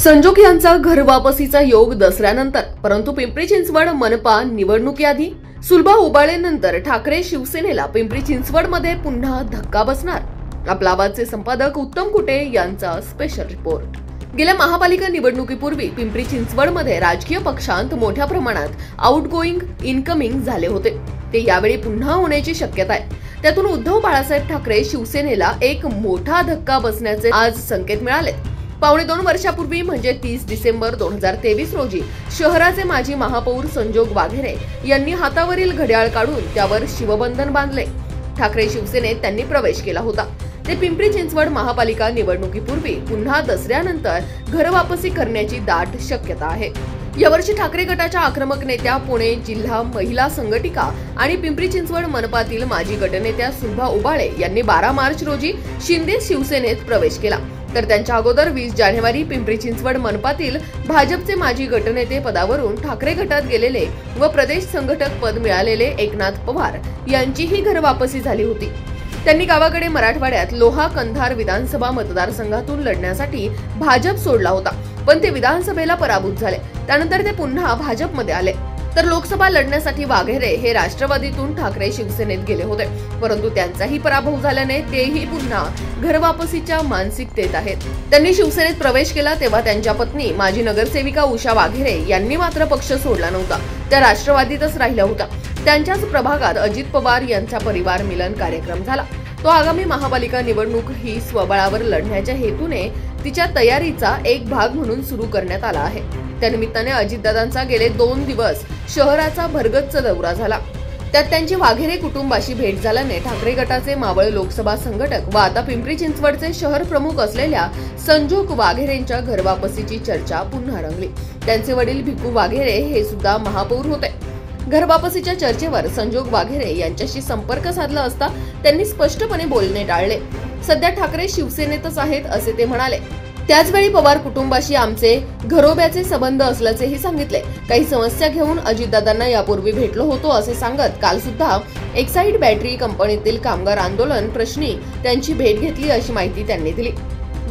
संजोग यांचा घर वापसीचा योग दसऱ्यानंतर, परंतु पिंपरी चिंचवड मनपा निवडणुकीआधी सुलभा उबाळेनंतर ठाकरे शिवसेनेला पिंपरी चिंचवडमध्ये पुन्हा धक्का बसणार. आपला आवाजचे संपादक उत्तम कुटे यांचा स्पेशल रिपोर्ट. गेल्या महापालिका निवडणुकीपूर्वी पिंपरी चिंचवडमध्ये राजकीय पक्षांत मोठ्या प्रमाणात आउटगोईंग इनकमिंग झाले होते. ते यावेळी पुन्हा होण्याची शक्यता आहे. त्यातून उद्धव बाळासाहेब ठाकरे शिवसेनेला एक मोठा धक्का बसण्याचे आज संकेत मिळाले. पावणे 2 वर्षापूर्वी म्हणजे 30 डिसेंबर 2023 रोजी शहराचे माजी महापौर संजोग वाघेरे यांनी हातावरील घड्याळ काढून त्यावर शिवबंधन बांधले. ठाकरे शिवसेनेत त्यांनी प्रवेश केला होता. ते पिंपरी चिंचवड महापालिका निवडणुकीपूर्वी पुन्हा दसऱ्यानंतर घरवापसी करण्याची दाट शक्यता आहे. यावर्षी ठाकरे गटाच्या आक्रमक नेत्या पुणे जिल्हा महिला संघटिका आणि पिंपरी चिंचवड मनपातील माजी गटनेत्या सुलभा उबाळे यांनी 12 मार्च रोजी शिंदे शिवसेनेत प्रवेश केला. तर त्यांच्या अगोदर 20 जानेवारी पिंपरी चिंचवड मनपातील भाजपचे माजी गटनेते पदावरून ठाकरे गटात गेलेले व प्रदेश संघटक पद मिळालेले एकनाथ पवार यांचीही घरवापसी झाली होती. त्यांनी गावाकडे मराठवाड्यात लोहा कंधार विधानसभा मतदारसंघातून लढण्यासाठी भाजप सोडला होता, पण ते विधानसभेला पराभूत झाले. त्यानंतर ते पुन्हा भाजपमध्ये आले. तर लोकसभा लढण्यासाठी वाघेरे हे राष्ट्रवादीतून ठाकरे शिवसेनेत गेले होते, परंतु त्यांचाही पराभव झाल्याने तेही पुन्हा घरवापसीच्या मानसिकतेत आहेत. त्यांनी शिवसेनेत प्रवेश केला तेव्हा त्यांच्या पत्नी माजी नगरसेविका उषा वाघेरे यांनी मात्र पक्ष सोडला नव्हता. त्या राष्ट्रवादीतच राहिल्या होत्या. त्यांच्याच प्रभागात अजित पवार यांचा परिवार मिलन कार्यक्रम झाला. तो आगामी महापालिका निवडणूक ही स्वबळावर लढण्याच्या हेतूने तिच्या तयारीचा एक भाग म्हणून सुरू करण्यात आला आहे. त्यानिमित्ताने अजितदादांचा गेले 2 दिवस शहराचा भरगच्च दौरा झाला. त्यात त्यांची वाघेरे कुटुंबाशी भेट झाल्याने ठाकरे गटाचे मावळ लोकसभा संघटक व आता पिंपरी चिंचवडचे शहर प्रमुख असलेल्या संजोग वाघेरेंच्या घरवापसीची चर्चा पुन्हा रंगली. त्यांचे वडील भिकू वाघेरे हे सुद्धा महापौर होते. घरवापसीच्या चर्चेवर संजोग वाघेरे यांच्याशी संपर्क साधला असता त्यांनी स्पष्टपणे बोलणे टाळले. सध्या ठाकरे शिवसेनेतच आहेत असे ते म्हणाले. त्याचवेळी पवार कुटुंबाशी आमचे घरोब्याचे संबंध असल्याचेही सांगितले. काही समस्या घेऊन अजितदादांना यापूर्वी भेटलो होतो असे सांगत काल सुद्धा एक्साईड बॅटरी कंपनीतील कामगार आंदोलन प्रश्नी त्यांची भेट घेतली अशी माहिती त्यांनी दिली.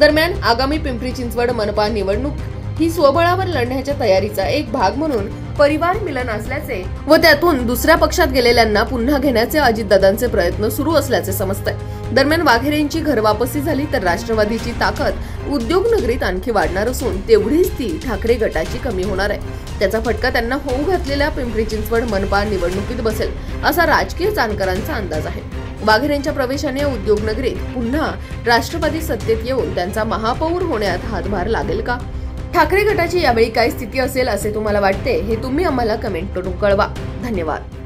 दरम्यान आगामी पिंपरी चिंचवड मनपा निवडणूक ही स्वबळावर लढण्याच्या तयारीचा एक भाग म्हणून परिवार मिलन असल्याचे व त्यातून दुसऱ्या पक्षात गेलेल्यांना पुन्हा घेण्याचे अजितदादांचे प्रयत्न सुरू असल्याचे समजते. दरम्यान वाघेरेंची घरवापसी झाली तर राष्ट्रवादीची ताकद उद्योग नगरीत आणखी वाढणार असून तेवढीच ती ठाकरे गटाची कमी होणार आहे. त्याचा फटका त्यांना होऊ घातलेल्या पिंपरी चिंचवड मनपा निवडणुकीत बसेल असा राजकीय जाणकारांचा अंदाज आहे. वाघेरेंच्या प्रवेशाने उद्योग नगरीत पुन्हा राष्ट्रवादी सत्तेत येऊन त्यांचा महापौर होण्यात हातभार लागेल का? ठाकरे गटाची यावेळी काय स्थिती असेल असे तुम्हाला वाटते हे तुम्ही आम्हाला कमेंट करून कळवा. धन्यवाद.